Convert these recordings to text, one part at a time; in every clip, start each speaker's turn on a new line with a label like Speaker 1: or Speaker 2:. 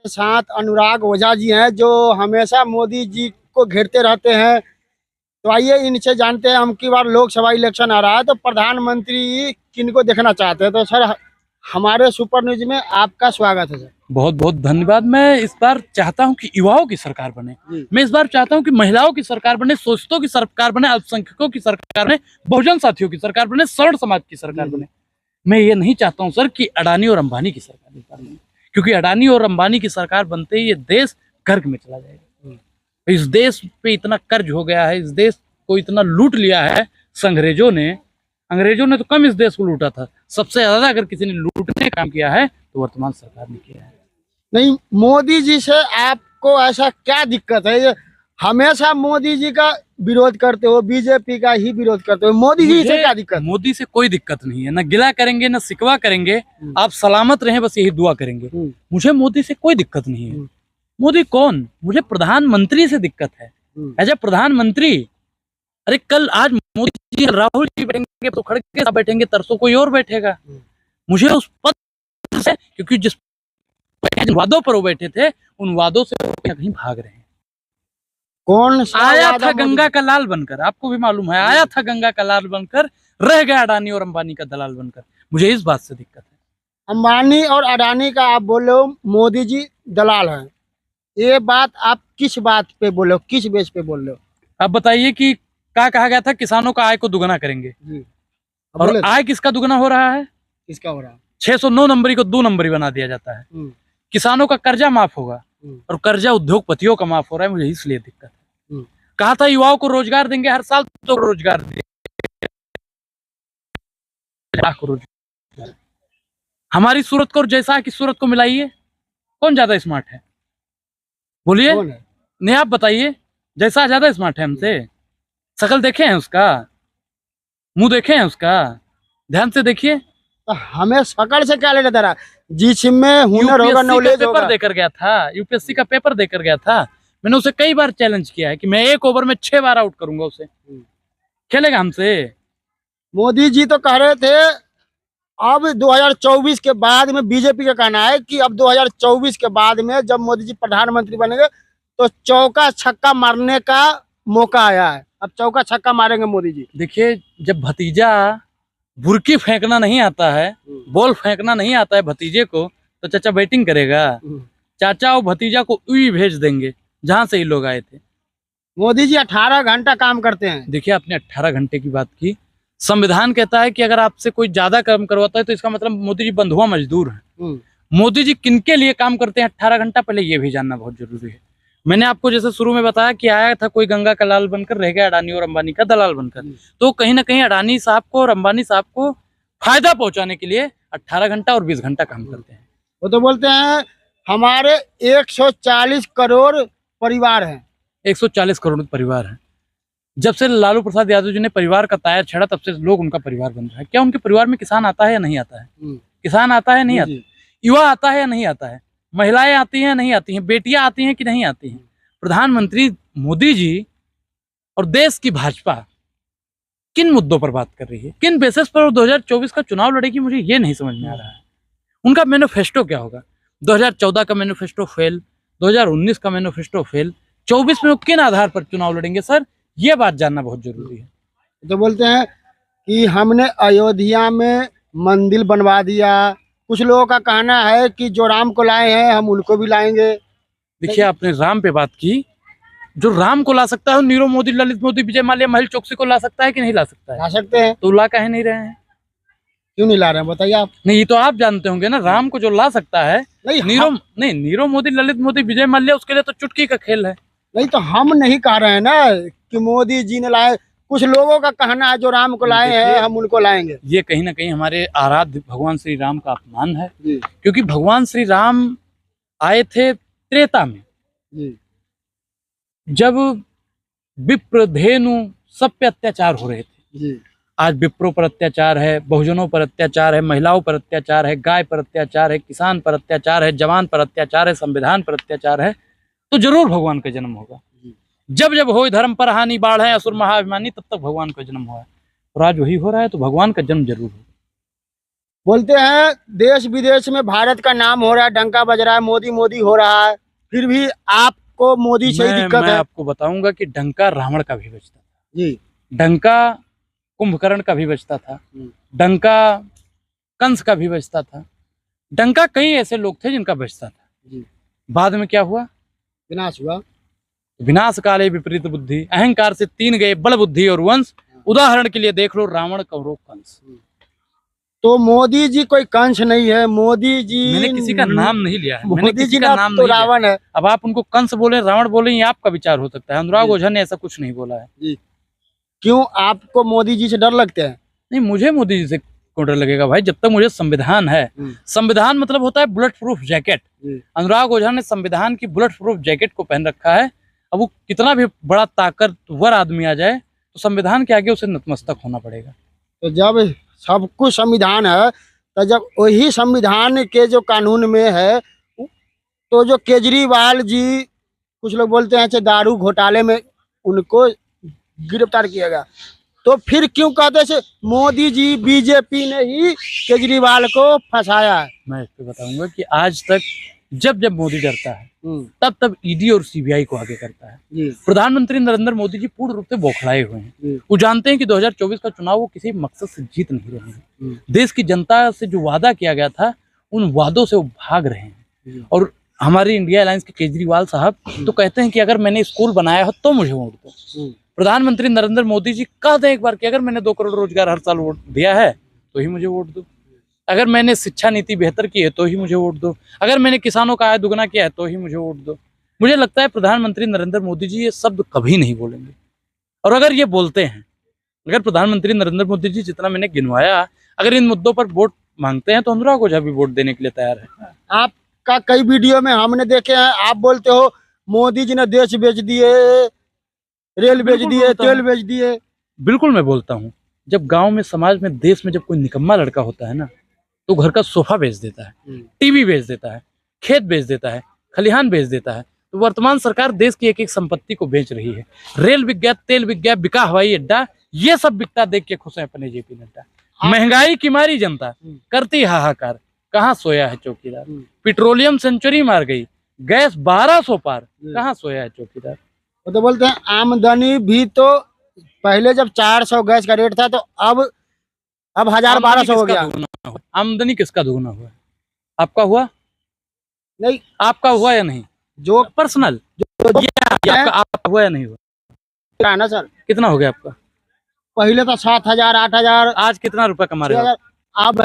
Speaker 1: साथ अनुराग ओझा जी हैं जो हमेशा मोदी जी को घेरते रहते हैं। तो आइए इनसे जानते हैं, हम की बार लोकसभा इलेक्शन आ रहा है तो प्रधानमंत्री किनको देखना चाहते हैं। तो सर, हमारे सुपर न्यूज में आपका स्वागत है सर।
Speaker 2: बहुत बहुत धन्यवाद। मैं इस बार चाहता हूं कि युवाओं की सरकार बने। मैं इस बार चाहता हूं कि महिलाओं की सरकार बने, शोषितों की सरकार बने, अल्पसंख्यकों की सरकार बने, बहुजन साथियों की सरकार बने, सवर्ण समाज की सरकार बने। मैं ये नहीं चाहता हूं सर कि अडानी और अंबानी की सरकार इस बार बने, क्योंकि अडानी और अंबानी की सरकार बनते ही ये देश कर्ज में चला जाएगा। इस देश पे इतना कर्ज हो गया है, इस देश को इतना लूट लिया है अंग्रेजों ने तो कम इस देश को लूटा था, सबसे ज्यादा अगर किसी ने लूटने का काम किया है तो वर्तमान सरकार ने किया है।
Speaker 1: नहीं, मोदी जी से आपको ऐसा क्या दिक्कत है? ये हमेशा मोदी जी का विरोध करते हो, बीजेपी का ही विरोध करते हो, मोदी जी से क्या दिक्कत?
Speaker 2: मोदी से कोई दिक्कत नहीं है, न गिला करेंगे न शिकवा करेंगे, आप सलामत रहें बस यही दुआ करेंगे। मुझे मोदी से कोई दिक्कत नहीं है। मोदी कौन, मुझे प्रधानमंत्री से दिक्कत है। एज ए प्रधानमंत्री, अरे कल आज मोदी जी राहुल जी बैठेंगे तो खड़गे साहब बैठेंगे, तरसों कोई और बैठेगा। मुझे उस पद से, क्योंकि जिस वादों पर वो बैठे थे उन वादों से कहीं भाग रहे हैं।
Speaker 1: कौन सा
Speaker 2: आया था गंगा का लाल बनकर, आपको भी मालूम है, आया था गंगा का लाल बनकर, रह गया अडानी और अंबानी का दलाल बनकर। मुझे इस बात से दिक्कत है।
Speaker 1: अंबानी और अडानी का आप बोल रहे हो मोदी जी दलाल हैं, ये बात आप किस बात पे बोल रहे हो, किस बेस पे बोल रहे हो?
Speaker 2: अब बताइए कि क्या कहा गया था, किसानों का आय को दुगना करेंगे
Speaker 1: जी।
Speaker 2: और आय किसका दुगना हो रहा है?
Speaker 1: किसका हो रहा है?
Speaker 2: 609 नंबरी को 2 नंबरी बना दिया जाता है। किसानों का कर्जा माफ होगा और कर्जा उद्योगपतियों का माफ हो रहा है। मुझे इसलिए दिक्कत है। कहा था युवाओं को रोजगार देंगे, हर साल तो रोजगार देंगे, हमारी सूरत को और जैसा की सूरत को मिलाइए, कौन ज्यादा स्मार्ट है? बोलिए, नहीं आप बताइए, जैसा ज्यादा स्मार्ट है हमसे? शकल देखे हैं उसका, मुंह देखे हैं उसका, ध्यान से देखिए।
Speaker 1: तो हमें शकल से क्या लेना था? जिसमें हुनर होगा, नॉलेज होगा।
Speaker 2: पेपर देकर गया था, यूपीएससी का पेपर देकर गया था। मैंने उसे कई बार चैलेंज किया है कि मैं 1 ओवर में 6 बार आउट करूंगा उसे, खेलेगा हमसे?
Speaker 1: मोदी जी तो कह रहे थे अब 2024 के बाद में, बीजेपी का कहना है कि अब 2024 के बाद में जब मोदी जी प्रधानमंत्री बनेंगे तो चौका छक्का मारने का मौका आया है, अब चौका छक्का मारेंगे मोदी जी।
Speaker 2: देखिए, जब भतीजा बुरकी फेंकना नहीं आता है, बॉल फेंकना नहीं आता है भतीजे को, तो चाचा बैटिंग करेगा? चाचा और भतीजा को उई भेज देंगे जहां से ये लोग आए थे।
Speaker 1: मोदी जी 18 घंटा काम करते हैं।
Speaker 2: देखिए, आपने 18 घंटे की बात की। संविधान कहता है कि अगर आपसे कोई ज्यादा काम करवाता है तो इसका मतलब मोदी जी बंधुआ मजदूर हैं। मोदी जी किनके लिए काम करते हैं 18 घंटा, पहले ये भी जानना बहुत जरूरी है। मैंने आपको जैसे शुरू में बताया कि आया था कोई गंगा का लाल बनकर, रह गया अडानी और अंबानी का दलाल बनकर। तो कहीं ना कहीं अडानी साहब को और अंबानी साहब को फायदा पहुंचाने के लिए 18 घंटा और 20 घंटा काम करते हैं।
Speaker 1: वो तो बोलते हैं हमारे 140 करोड़ परिवार हैं।
Speaker 2: 140 करोड़ परिवार हैं। जब से लालू प्रसाद यादव जी ने परिवार का ताया छेड़ा, तब से लोग उनका परिवार बन रहा है। क्या उनके परिवार में किसान आता है या नहीं आता है? किसान आता है नहीं आता, युवा आता है या नहीं आता है, महिलाएं आती हैं नहीं आती हैं, बेटियां आती हैं कि नहीं आती हैं? प्रधानमंत्री मोदी जी और देश की भाजपा किन मुद्दों पर बात कर रही है, किन बेसिस पर 2024 का चुनाव लड़ेगी, मुझे ये नहीं समझ में आ रहा है। उनका मैनिफेस्टो क्या होगा? 2014 का मैनिफेस्टो फेल, 2019 का मैनिफेस्टो फेल, 24 में वो किन आधार पर चुनाव लड़ेंगे सर? ये बात जानना बहुत जरूरी है।
Speaker 1: तो बोलते हैं कि हमने अयोध्या में मंदिर बनवा दिया, कुछ लोगों का कहना है कि जो राम को लाए हैं हम उनको भी लाएंगे।
Speaker 2: देखिए, आपने राम पे बात की, जो राम को ला सकता है नीरव मोदी, ललित मोदी, विजय माल्या, महिल चौकसी को ला सकता है कि नहीं ला सकता है?
Speaker 1: ला सकते हैं।
Speaker 2: तो ला काहे नहीं रहे हैं?
Speaker 1: क्यों नहीं ला रहे हैं बताइए आप?
Speaker 2: नहीं, ये तो आप जानते होंगे ना, राम को जो ला सकता है नीरव मोदी, ललित मोदी, विजय माल्या, उसके लिए तो चुटकी का खेल है।
Speaker 1: नहीं, तो हम नहीं कह रहे हैं ना कि मोदी जी ने लाए, कुछ लोगों का कहना है जो राम को लाए हैं हम उनको लाएंगे।
Speaker 2: ये कहीं ना कहीं हमारे आराध्य भगवान श्री राम का अपमान है, क्योंकि भगवान श्री राम आए थे त्रेता में, जब विप्र धेनु सब पे अत्याचार हो रहे थे। आज विप्रों पर अत्याचार है, बहुजनों पर अत्याचार है, महिलाओं पर अत्याचार है, गाय पर अत्याचार है, किसान पर अत्याचार है, जवान पर अत्याचार है, संविधान पर अत्याचार है। तो जरूर भगवान का जन्म होगा। जब जब हो धर्म पर हानि बाढ़ है, असुर महाअभिमानी, तब तक भगवान का जन्म हुआ है। और आज वही हो रहा है, तो भगवान का जन्म जरूर होगा।
Speaker 1: बोलते हैं देश विदेश में भारत का नाम हो रहा है, डंका बज रहा है, मोदी मोदी हो रहा है, फिर भी आपको मोदी से ही दिक्कत
Speaker 2: मैं
Speaker 1: है।
Speaker 2: आपको बताऊंगा कि डंका रावण का भी बजता था
Speaker 1: जी।
Speaker 2: डंका कुंभकर्ण का भी बजता था, डंका कंस का भी बजता था, डंका कई ऐसे लोग थे जिनका बजता था।
Speaker 1: जी।
Speaker 2: बाद में क्या हुआ?
Speaker 1: विनाश हुआ।
Speaker 2: विनाश काले विपरीत बुद्धि, अहंकार से तीन गए बल बुद्धि और वंश। उदाहरण के लिए देख लो रावण कौरव कंस।
Speaker 1: तो मोदी जी कोई कंस नहीं है, मोदी जी
Speaker 2: मैंने किसी का नाम नहीं लिया है, मैंने
Speaker 1: मोदी
Speaker 2: किसी
Speaker 1: जी
Speaker 2: का
Speaker 1: ना
Speaker 2: नाम
Speaker 1: तो
Speaker 2: नहीं लिया।
Speaker 1: रावण है।
Speaker 2: अब आप उनको कंस बोले रावण बोले ये आपका विचार हो सकता है। अनुराग
Speaker 1: जी।
Speaker 2: ओझा ने ऐसा कुछ नहीं बोला है।
Speaker 1: जी। क्यों आपको मोदी जी से डर लगते हैं?
Speaker 2: नहीं, मुझे मोदी जी से क्यों डर लगेगा भाई, जब तक मुझे संविधान है। संविधान मतलब होता है बुलेट प्रूफ जैकेट। अनुराग ओझा ने संविधान की बुलेट प्रूफ जैकेट को पहन रखा है। अब वो कितना भी बड़ा ताकतवर आदमी आ जाए तो संविधान के आगे उसे नतमस्तक होना पड़ेगा।
Speaker 1: तो जब सब कुछ संविधान है, तो जब वही संविधान के जो कानून में है, तो जो केजरीवाल जी, कुछ लोग बोलते हैं दारू घोटाले में उनको गिरफ्तार किया गया, तो फिर क्यों कहते हैं मोदी जी बीजेपी ने ही केजरीवाल को फंसाया है?
Speaker 2: मैं इस पे बताऊंगा कि आज तक जब जब मोदी डरता है तब तब ईडी और सीबीआई को आगे करता है। प्रधानमंत्री नरेंद्र मोदी जी पूर्ण रूप से बौखलाए हुए हैं। वो जानते हैं कि 2024 का चुनाव वो किसी मकसद से जीत नहीं रहे हैं। देश की जनता से जो वादा किया गया था उन वादों से वो भाग रहे हैं। और हमारी इंडिया अलायंस के केजरीवाल साहब तो कहते हैं कि अगर मैंने स्कूल बनाया हो तो मुझे वोट दो। प्रधानमंत्री नरेंद्र मोदी जी कहते हैं एक बार कि अगर मैंने 2 करोड़ रोजगार हर साल वोट दिया है तो ही मुझे वोट दो, अगर मैंने शिक्षा नीति बेहतर की है तो ही मुझे वोट दो, अगर मैंने किसानों का आय दुगना किया है तो ही मुझे वोट दो। मुझे लगता है प्रधानमंत्री नरेंद्र मोदी जी ये शब्द कभी नहीं बोलेंगे। और अगर ये बोलते हैं, अगर प्रधानमंत्री नरेंद्र मोदी जी जितना मैंने गिनवाया अगर इन मुद्दों पर वोट मांगते हैं तो अनुराग ओझा भी वोट देने के लिए तैयार है।
Speaker 1: आपका कई वीडियो में हमने देखे हैं, आप बोलते हो मोदी जी ने देश बेच दिए, रेल बेच दिए, तेल बेच दिए।
Speaker 2: बिल्कुल मैं बोलता हूँ। जब गांव में, समाज में, देश में जब कोई निकम्मा लड़का होता है ना तो घर का सोफा बेच देता है, टीवी बेच देता है, खेत बेच देता है, खलिहान बेच देता है। तो वर्तमान सरकार देश की एक एक संपत्ति को बेच रही है। रेल बिक गया, तेल बिक गया, बिका हवाई अड्डा, ये सब बिकता देख के खुश है अपने जेपी नड्डा। महंगाई की मारी जनता करती हाहाकार, कहाँ सोया है चौकीदार। पेट्रोलियम सेंचुरी मार गई, गैस 1200 पार, कहाँ सोया है चौकीदार।
Speaker 1: वो तो बोलते हैं आमदनी भी तो पहले जब 400 गैस का रेट था तो अब 1000-1200 हो गया।
Speaker 2: आमदनी किसका दुगना हुआ? आपका हुआ?
Speaker 1: नहीं,
Speaker 2: आपका हुआ या नहीं?
Speaker 1: जो
Speaker 2: पर्सनल आपका हुआ या नहीं हुआ?
Speaker 1: ना सर,
Speaker 2: कितना हो गया आपका?
Speaker 1: पहले तो 7,000 8,000,
Speaker 2: आज कितना रुपया कमा रहे हो?
Speaker 1: अब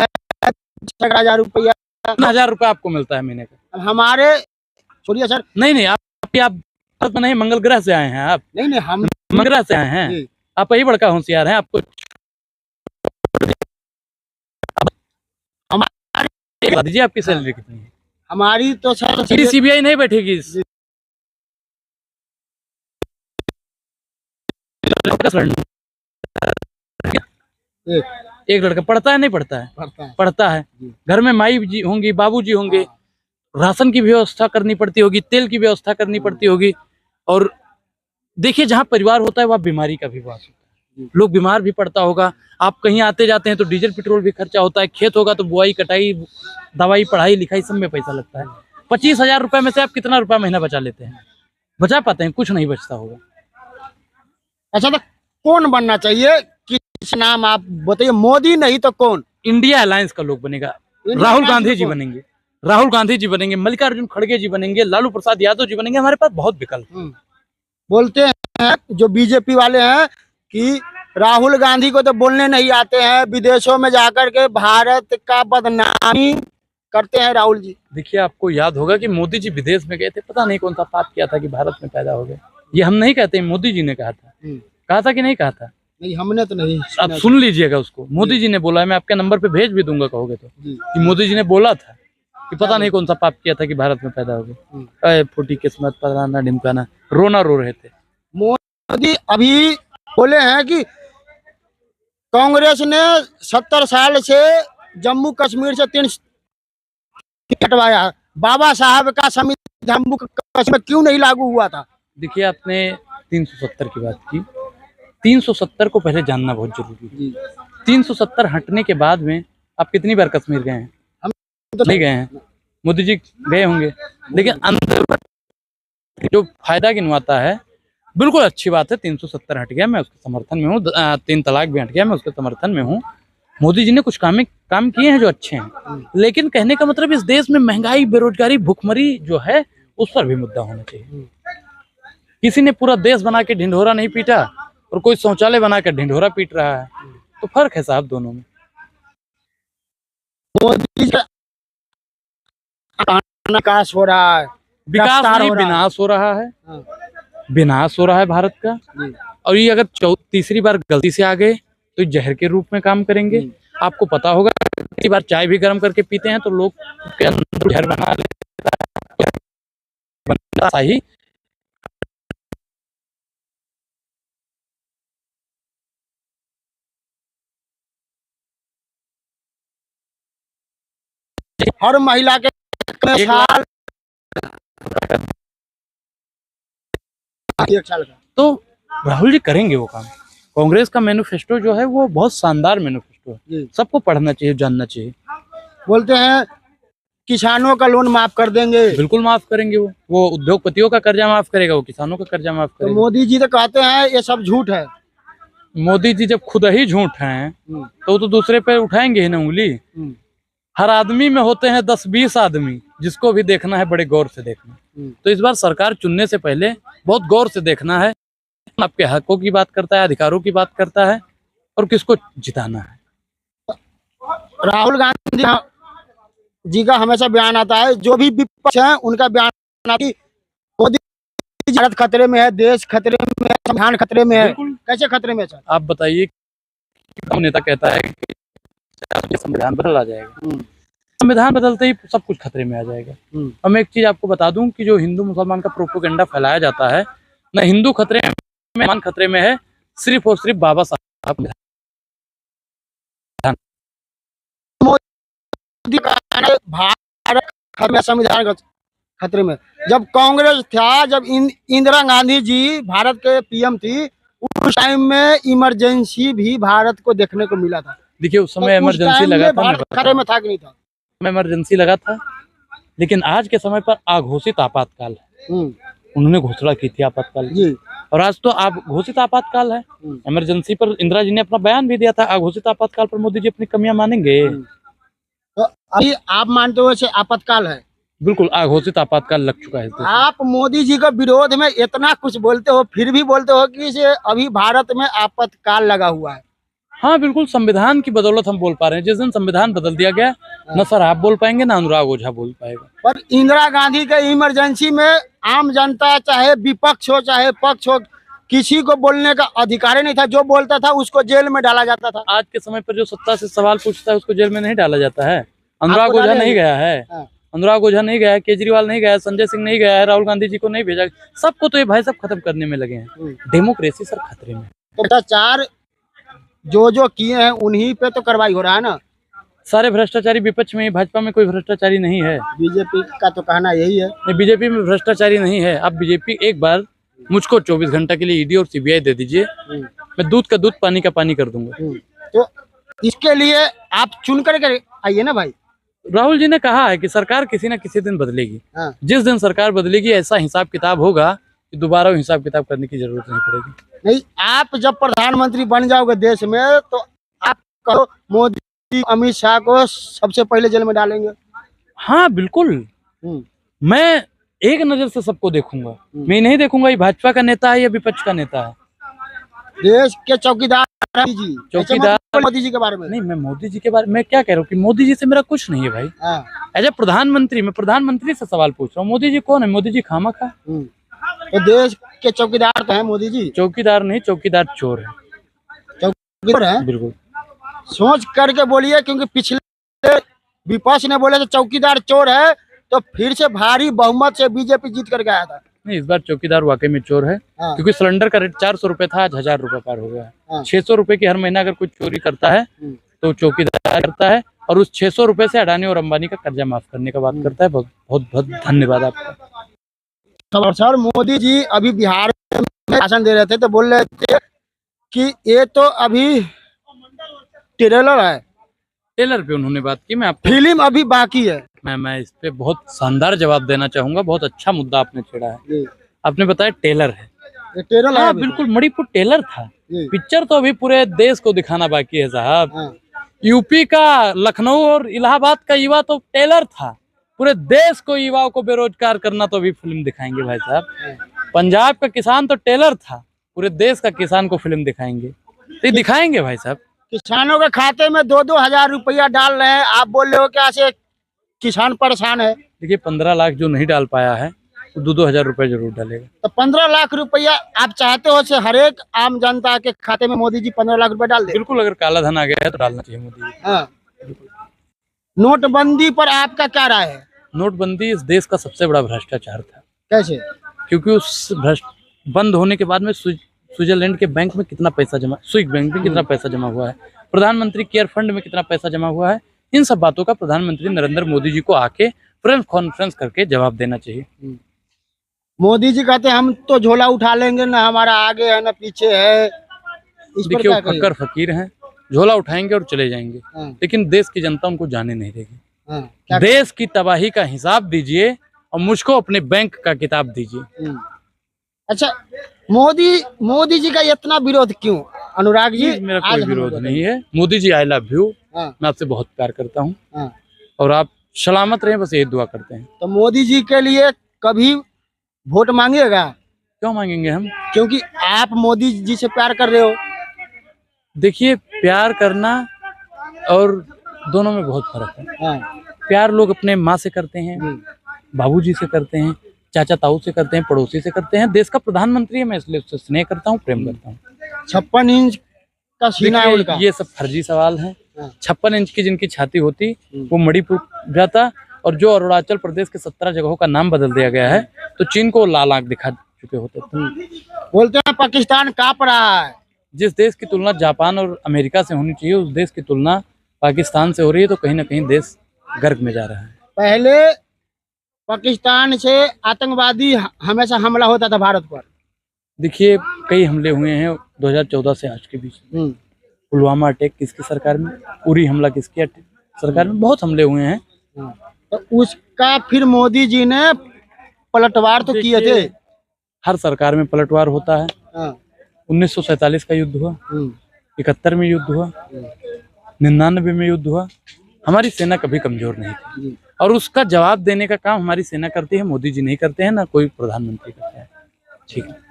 Speaker 1: 6,000 रुपया।
Speaker 2: 1000 रुपया आपको मिलता है महीने का।
Speaker 1: हमारे छोड़िए सर।
Speaker 2: नहीं आप नहीं, मंगल ग्रह से आए हैं आप?
Speaker 1: नहीं हम
Speaker 2: मंगल ग्रह से आए हैं। आप यही बड़का होशियार हैं। आपको बता दीजिए आपकी सैलरी कितनी है?
Speaker 1: हमारी तो सर
Speaker 2: सीबीआई नहीं बैठेगी। एक लड़का पढ़ता है नहीं पढ़ता है? पढ़ता है। घर में माई जी होंगी, बाबू जी होंगे, राशन की व्यवस्था करनी पड़ती होगी, तेल की व्यवस्था करनी पड़ती होगी। और देखिए जहाँ परिवार होता है वहाँ बीमारी का भी वास होता है, लोग बीमार भी पड़ता होगा। आप कहीं आते जाते हैं तो डीजल पेट्रोल भी खर्चा होता है, खेत होगा तो बुआई कटाई, दवाई, पढ़ाई लिखाई सब में पैसा लगता है। 25,000 रुपए में से आप कितना रुपया महीना बचा लेते हैं? बचा पाते हैं? कुछ नहीं बचता होगा।
Speaker 1: अच्छा, तो कौन बनना चाहिए? किस नाम आप बताइए। मोदी नहीं तो कौन?
Speaker 2: इंडिया अलायंस का लोग बनेगा। राहुल गांधी जी बनेंगे, राहुल गांधी जी बनेंगे, मल्लिकार्जुन खड़गे जी बनेंगे, लालू प्रसाद यादव जी बनेंगे। हमारे पास बहुत विकल्प।
Speaker 1: बोलते हैं जो बीजेपी वाले हैं कि राहुल गांधी को तो बोलने नहीं आते हैं, विदेशों में जाकर के भारत का बदनामी करते हैं राहुल जी।
Speaker 2: देखिए आपको याद होगा कि मोदी जी विदेश में गए थे, पता नहीं कौन सा पाप किया था कि भारत में पैदा हो गए। ये हम नहीं कहते, मोदी जी ने कहा था। कहा था कि नहीं कहा था?
Speaker 1: नहीं, हमने तो नहीं।
Speaker 2: आप सुन लीजिएगा उसको, मोदी जी ने बोला है। मैं आपके नंबर पे भेज भी दूंगा कहोगे तो, कि मोदी जी ने बोला था कि पता नहीं कौन सा पाप किया था कि भारत में पैदा हो गए। फूटी किस्मत, पराना ढिमकाना, रोना रो रहे थे।
Speaker 1: मोदी अभी बोले हैं कि कांग्रेस ने 70 साल से जम्मू कश्मीर से 3 हटवाया। बाबा साहब का संविधान जम्मू कश्मीर क्यों नहीं लागू हुआ था?
Speaker 2: देखिए आपने 370 की बात की। 370 को पहले जानना बहुत जरूरी है। 370 हटने के बाद में आप कितनी बार कश्मीर गए हैं?
Speaker 1: हम तो
Speaker 2: नहीं गए हैं। मोदी जी गए होंगे, लेकिन अंदर जो फायदा गिनवाता है, बिल्कुल अच्छी बात है। 370 हट गया, मैं उसके समर्थन में हूँ। 3 तलाक भी हट गया, मैं उसके समर्थन में हूँ। मोदी जी ने कुछ काम किए हैं जो अच्छे हैं, लेकिन कहने का मतलब इस देश में महंगाई, बेरोजगारी, भुखमरी जो है उस पर भी मुद्दा होना चाहिए। किसी ने पूरा देश बना के ढिंढोरा नहीं पीटा और कोई शौचालय बना के ढिंढोरा पीट रहा है, तो फर्क है साहब दोनों में।
Speaker 1: मोदी जी का विकास हो रहा है,
Speaker 2: विकास
Speaker 1: रफ्तार
Speaker 2: नहीं,
Speaker 1: हो रहा है।
Speaker 2: विनाश हो रहा है।
Speaker 1: हाँ,
Speaker 2: विनाश हो रहा है भारत का।
Speaker 1: जी।
Speaker 2: और ये अगर तीसरी बार गलती से आ गए तो जहर के रूप में काम करेंगे। आपको पता होगा, कई बार चाय भी गर्म करके पीते हैं तो लोग के अंदर जहर बना लेता ही।
Speaker 1: हर महिला के
Speaker 2: एक
Speaker 1: साल 1 साल का।
Speaker 2: तो राहुल जी करेंगे वो काम। कांग्रेस का मैनिफेस्टो जो है वो बहुत शानदार मैनिफेस्टो है,
Speaker 1: जी।
Speaker 2: सबको पढ़ना चाहिए, जानना चाहिए।
Speaker 1: बोलते हैं किसानों का लोन माफ कर देंगे,
Speaker 2: बिल्कुल माफ करेंगे। वो उद्योगपतियों का कर्जा माफ करेगा, वो किसानों का कर्जा माफ
Speaker 1: तो
Speaker 2: करेगा।
Speaker 1: मोदी जी तो कहते हैं ये सब झूठ है।
Speaker 2: मोदी जी जब खुद ही झूठ हैं तो वो तो दूसरे पे उठाएंगे ही ना उंगली। हर आदमी में होते हैं 10-20 आदमी, जिसको भी देखना है बड़े गौर से देखना। तो इस बार सरकार चुनने से पहले बहुत गौर से देखना है। आपके हकों की बात करता है, अधिकारों की बात करता है, और किसको जिताना है।
Speaker 1: राहुल गांधी जी का हमेशा बयान आता है, जो भी विपक्ष है उनका बयान आता है कि मोदी जी भारत खतरे में है, देश खतरे में है, संविधान खतरे में है।
Speaker 2: बिल्कुल।
Speaker 1: कैसे खतरे में है सर?
Speaker 2: आप बताइए, नेता कहता है कि संविधान बदल आ जाएगा। संविधान बदलते ही सब कुछ खतरे में आ जाएगा। और मैं एक चीज आपको बता दूं कि जो हिंदू मुसलमान का प्रोपोगेंडा फैलाया जाता है, ना हिंदू खतरे में, मुसलमान खतरे में है, सिर्फ और सिर्फ बाबा साहब।
Speaker 1: मोदी का भारत में संविधान खतरे में। जब कांग्रेस था, जब इंदिरा गांधी जी भारत के पीएम थी, उस टाइम में इमरजेंसी भी भारत को देखने को मिला था।
Speaker 2: देखिए उस समय इमरजेंसी लगा था,
Speaker 1: भारत खतरे में था कि नहीं था?
Speaker 2: इमरजेंसी लगा था, लेकिन आज के समय पर अघोषित आपातकाल है। उन्होंने घोषणा की थी आपातकाल की, और आज तो आप घोषित आपातकाल है। इमरजेंसी पर इंदिरा जी ने अपना बयान भी दिया था, अघोषित आपातकाल पर मोदी जी अपनी कमियां मानेंगे।
Speaker 1: तो अभी आप मानते हो आपातकाल है?
Speaker 2: बिल्कुल अघोषित आपातकाल लग चुका है।
Speaker 1: आप मोदी जी के विरोध में इतना कुछ बोलते हो, फिर भी बोलते हो कि अभी भारत में आपातकाल लगा हुआ है।
Speaker 2: हाँ बिल्कुल, संविधान की बदौलत हम बोल पा रहे हैं। जिस दिन संविधान बदल दिया गया, न सर आप बोल पाएंगे, ना अनुराग ओझा बोल पाएगा।
Speaker 1: पर इंदिरा गांधी के इमरजेंसी में आम जनता, चाहे विपक्ष हो चाहे पक्ष हो, किसी को बोलने का अधिकार ही नहीं था। जो बोलता था उसको जेल में डाला जाता था।
Speaker 2: आज के समय पर जो सत्ता से सवाल पूछता है उसको जेल में नहीं डाला जाता है। अनुराग ओझा नहीं गया है, अनुराग ओझा नहीं गया है, केजरीवाल नहीं गया है, संजय सिंह नहीं गया है, राहुल गांधी जी को नहीं भेजा। सबको तो ये भाई सब खत्म करने में लगे हैं। डेमोक्रेसी सर खतरे में।
Speaker 1: तो भ्रष्टाचार जो किए हैं उन्हीं पे तो कार्रवाई हो रहा है ना।
Speaker 2: सारे भ्रष्टाचारी विपक्ष में, भाजपा में कोई भ्रष्टाचारी नहीं है।
Speaker 1: बीजेपी का तो कहना यही है।
Speaker 2: बीजेपी में भ्रष्टाचारी नहीं है। आप बीजेपी एक बार मुझको 24 घंटा के लिए ईडी और सीबीआई दे दीजिए, मैं दूध का दूध पानी का पानी कर दूंगा।
Speaker 1: तो इसके लिए आप चुन कर आइए ना भाई।
Speaker 2: राहुल जी ने कहा है कि सरकार किसी न किसी दिन बदलेगी। जिस दिन सरकार बदलेगी ऐसा हिसाब किताब होगा कि दोबारा हिसाब किताब करने की जरूरत नहीं पड़ेगी।
Speaker 1: नहीं, आप जब प्रधानमंत्री बन जाओगे देश में, तो आप कहो मोदी अमित शाह को सबसे पहले जेल में डालेंगे।
Speaker 2: हाँ बिल्कुल, मैं एक नजर से सबको देखूंगा। मैं नहीं देखूंगा ये भाजपा का नेता है या विपक्ष का नेता है।
Speaker 1: देश के चौकीदार जी,
Speaker 2: चौकीदार
Speaker 1: मोदी जी के बारे में
Speaker 2: नहीं। मैं मोदी जी के बारे में क्या कह रहा हूँ कि मोदी जी से मेरा कुछ नहीं है भाई। एज ए प्रधानमंत्री, मैं प्रधानमंत्री से सवाल पूछ रहा हूँ। मोदी जी कौन है? मोदी जी खामखा।
Speaker 1: तो देश के चौकीदार तो है मोदी जी।
Speaker 2: चौकीदार नहीं, चौकीदार चोर है।
Speaker 1: चौकीदार है, बिल्कुल सोच करके बोलिए, क्योंकि पिछले विपक्ष ने बोले तो चौकीदार चोर है, तो फिर से भारी बहुमत से बीजेपी जीत करके आया था।
Speaker 2: नहीं, इस बार चौकीदार वाकई में चोर है। क्योंकि सिलेंडर का रेट 400 रुपए था, आज 1000 रुपए पार हो गया है। 600 रुपए की हर महीना अगर कोई चोरी करता है तो चौकीदार करता है, और उस 600 रुपए से अडानी और अंबानी का कर्जा माफ करने का बात करता है। बहुत बहुत बहुत धन्यवाद आपका।
Speaker 1: सर, मोदी जी अभी बिहार में भाषण दे रहे थे तो बोल रहे थे कि ये तो अभी ट्रेलर है,
Speaker 2: टेलर पे उन्होंने बात की। मैं आपको
Speaker 1: फिल्म अभी बाकी है।
Speaker 2: मैं इस पे बहुत शानदार जवाब देना चाहूंगा। बहुत अच्छा मुद्दा आपने छेड़ा है।
Speaker 1: जी,
Speaker 2: आपने बताया टेलर है।
Speaker 1: ये टेरल है
Speaker 2: हाँ
Speaker 1: अभी तो।
Speaker 2: बिल्कुल, मणिपुर टेलर था।
Speaker 1: जी,
Speaker 2: पिक्चर तो अभी पूरे देश को दिखाना बाकी है साहब।
Speaker 1: हाँ,
Speaker 2: यूपी का, लखनऊ और इलाहाबाद का युवा तो टेलर था। पूरे देश को, युवाओं को बेरोजगार करना तो अभी फिल्म दिखाएंगे भाई साहब। पंजाब का किसान तो टेलर था, पूरे देश का किसान को फिल्म दिखाएंगे, तो ये दिखाएंगे भाई साहब।
Speaker 1: किसानों के खाते में 2-2 हजार रुपया डाल रहे हैं, आप बोल रहे हो क्या से किसान परेशान है?
Speaker 2: देखिए 15 लाख जो नहीं डाल पाया है तो 2-2 हजार रुपए जरूर डालेगा।
Speaker 1: तो 15 लाख रुपया आप चाहते हो से हर एक आम जनता के खाते में मोदी जी 15 लाख रुपया डाल दे?
Speaker 2: बिल्कुल, अगर काला धन आ गया है तो डालना चाहिए मोदी जी।
Speaker 1: हाँ। नोटबंदी पर आपका क्या राय है?
Speaker 2: नोटबंदी इस देश का सबसे बड़ा भ्रष्टाचार था,
Speaker 1: कैसे?
Speaker 2: क्योंकि उस बंद होने के बाद में स्विट्जरलैंड के बैंक में कितना पैसा जमा, स्विस बैंक में कितना पैसा जमा हुआ है, प्रधानमंत्री केयर फंड में कितना पैसा जमा हुआ है, इन सब बातों का प्रधानमंत्री नरेंद्र मोदी जी को आके प्रेस कॉन्फ्रेंस करके जवाब देना चाहिए।
Speaker 1: मोदी जी कहते हैं हम तो झोला उठा लेंगे, ना हमारा आगे है ना पीछे है। इस पर
Speaker 2: देखिए
Speaker 1: क्या
Speaker 2: वो
Speaker 1: कहिए?
Speaker 2: फक्कर फकीर हैं, झोला उठाएंगे और चले जाएंगे,
Speaker 1: हाँ,
Speaker 2: लेकिन देश की जनता उनको जाने नहीं देगी।
Speaker 1: हाँ, क्या?
Speaker 2: देश की तबाही का हिसाब दीजिए और मुझको अपने बैंक का किताब दीजिए।
Speaker 1: अच्छा, मोदी जी का इतना विरोध क्यों? अनुराग जी,
Speaker 2: मेरा
Speaker 1: आज
Speaker 2: कोई
Speaker 1: हम
Speaker 2: विरोध
Speaker 1: बताएं।
Speaker 2: नहीं है। Modi ji I love you,
Speaker 1: हाँ,
Speaker 2: मैं आपसे बहुत प्यार करता हूँ
Speaker 1: हाँ।
Speaker 2: और आप सलामत रहें, बस यही दुआ करते हैं।
Speaker 1: तो मोदी जी के लिए कभी वोट मांगिएगा?
Speaker 2: क्यों मांगेंगे हम?
Speaker 1: क्योंकि आप मोदी जी से प्यार कर रहे हो।
Speaker 2: देखिए प्यार करना और दोनों में बहुत फर्क है।
Speaker 1: हाँ,
Speaker 2: प्यार लोग अपने माँ से करते हैं, बाबूजी से करते हैं, चाचा ताऊ से करते हैं, पड़ोसी से करते हैं। देश का प्रधानमंत्री है, मैं इसलिए उससे स्नेह करता हूँ, प्रेम करता हूँ।
Speaker 1: 56 इंच का सीना है
Speaker 2: देखिए
Speaker 1: उनका।
Speaker 2: ये सब फर्जी सवाल है।
Speaker 1: हाँ।
Speaker 2: 56 इंच की जिनकी छाती होती वो मणिपुर जाता, और जो अरुणाचल प्रदेश के 17 जगहों का नाम बदल दिया गया है तो चीन को लाल आंख दिखा चुके होते थे।
Speaker 1: बोलते हैं पाकिस्तान कांप रहा है।
Speaker 2: जिस देश की तुलना जापान और अमेरिका से होनी चाहिए, उस देश की तुलना पाकिस्तान से हो रही है, तो कहीं ना कहीं देश गर्क में जा रहा है।
Speaker 1: पहले पाकिस्तान से आतंकवादी हमेशा हमला होता था भारत पर।
Speaker 2: देखिए कई हमले हुए हैं 2014 से आज के बीच में। पुलवामा अटैक किसकी सरकार में, उरी हमला किसकी सरकार में, बहुत हमले हुए हैं।
Speaker 1: तो उसका फिर मोदी जी ने पलटवार तो किए थे।
Speaker 2: हर सरकार में पलटवार होता है।
Speaker 1: हाँ।
Speaker 2: 1947 का युद्ध हुआ, 71 में युद्ध हुआ, 99 में युद्ध हुआ। हमारी सेना कभी कमजोर नहीं थी और उसका जवाब देने का काम हमारी सेना करती है, मोदी जी नहीं करते हैं, ना कोई प्रधानमंत्री करता है। ठीक है।